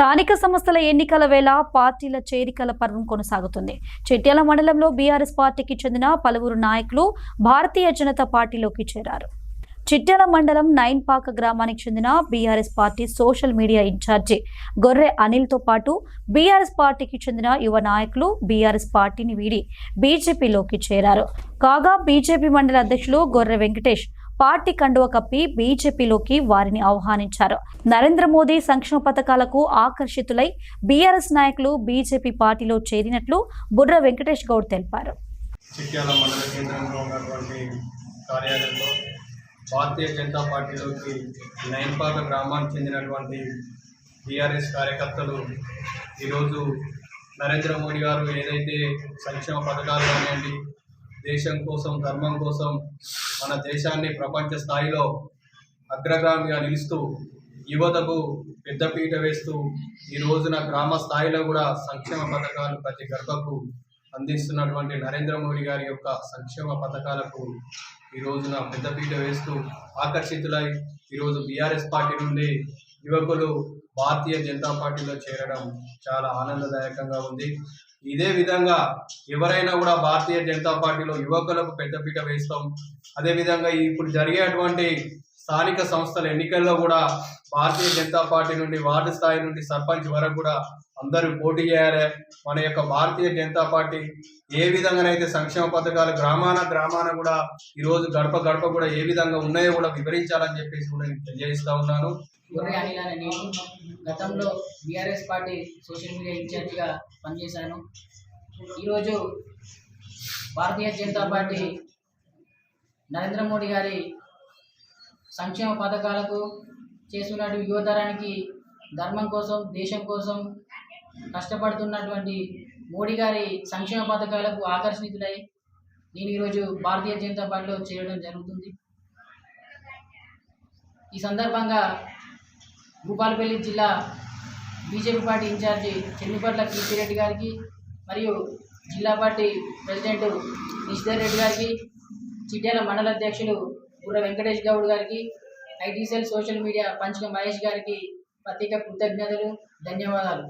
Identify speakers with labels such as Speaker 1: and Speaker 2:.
Speaker 1: స్థానిక సంస్థల ఎన్నికల వేళ పార్టీల చేరికల పర్వం కొనసాగుతుంది. చిట్యాల మండలంలో బీఆర్ఎస్ పార్టీకి చెందిన పలువురు నాయకులు భారతీయ జనతా పార్టీలోకి చేరారు. చిట్యాల మండలం నైన్పాక గ్రామానికి చెందిన BRS party social media in charge Gorre అనిల్తో పాటు బీఆర్ఎస్ పార్టీకి చెందిన యువ నాయకులు బీఆర్ఎస్ పార్టీని వీడి బీజేపీలోకి చేరారు. కాగా బీజేపీ మండల అధ్యక్షులు గొర్రె వెంకటేష్ పార్టీ కండువ కప్పి బీజేపీలోకి వారిని ఆహ్వానించారు. నరేంద్ర మోదీ సంక్షేమ పథకాలకు ఆకర్షితులై బీఆర్ఎస్ నాయకులు బీజేపీ పార్టీలో చేరినట్లు బుర్ర వెంకటేష్ గౌడ్ తెలిపారు.
Speaker 2: చిట్యాల మండల కేంద్రంలో ఉన్నటువంటి కార్యాలయంలో భారతీయ జనతా పార్టీలోకి నైన్పాక గ్రామానికి చెందినటువంటి బీఆర్ఎస్ కార్యకర్తలు ఈరోజు నరేంద్ర మోడీ గారు ఏదైతే సంక్షేమ పథకాలు కానివ్వండి, దేశం కోసం, ధర్మం కోసం మన దేశాన్ని ప్రపంచ స్థాయిలో అగ్రగామిగా నిలుస్తూ యువతకు పెద్దపీట వేస్తూ ఈ రోజున గ్రామ స్థాయిలో కూడా సంక్షేమ పథకాలు ప్రతి గర్భకు అందిస్తున్నటువంటి నరేంద్ర మోడీ గారి యొక్క సంక్షేమ పథకాలకు ఈ రోజున పెద్దపీట వేస్తూ ఆకర్షితులై ఈరోజు బీఆర్ఎస్ పార్టీ నుండి యువకులు భారతీయ జనతా పార్టీలో చేరడం చాలా ఆనందదాయకంగా ఉంది. ఇదే విధంగా ఎవరైనా కూడా భారతీయ జనతా పార్టీలో యువకులకు పెద్దపీట వేస్తాం. అదేవిధంగా ఇప్పుడు జరిగేటువంటి స్థానిక సంస్థల ఎన్నికల్లో కూడా భారతీయ జనతా పార్టీ నుండి వార్డు స్థాయి నుండి సర్పంచ్ వరకు కూడా అందరూ పోటీ చేయాలి. మన యొక్క భారతీయ జనతా పార్టీ ఏ విధంగానైతే సంక్షేమ పథకాలు గ్రామాన కూడా ఈరోజు గడప గడప కూడా ఏ విధంగా ఉన్నాయో కూడా వివరించాలని చెప్పేసి కూడా నేను తెలియజేస్తా ఉన్నాను.
Speaker 3: గొర్రె అనిల్ అనే నేను గతంలో బీఆర్ఎస్ పార్టీ సోషల్ మీడియా ఇన్ఛార్జిగా పనిచేశాను. ఈరోజు భారతీయ జనతా పార్టీ నరేంద్ర మోడీ గారి సంక్షేమ పథకాలకు చేస్తున్నటువంటి యువతరానికి ధర్మం కోసం, దేశం కోసం కష్టపడుతున్నటువంటి మోడీ గారి సంక్షేమ పథకాలకు ఆకర్షితులై నేను ఈరోజు భారతీయ జనతా పార్టీలో చేరడం జరుగుతుంది. ఈ సందర్భంగా భూపాలపల్లి జిల్లా బీజేపీ పార్టీ ఇన్ఛార్జి చెన్నిపట్ల కీర్తిరెడ్డి గారికి మరియు జిల్లా పార్టీ ప్రెసిడెంట్ నిషిధర్ రెడ్డి గారికి, చిట్యాల మండల అధ్యక్షులు బుర్ర వెంకటేష్ గౌడ్ గారికి, IT cell social media Panchaka Mahesh గారికి ప్రత్యేక కృతజ్ఞతలు, ధన్యవాదాలు.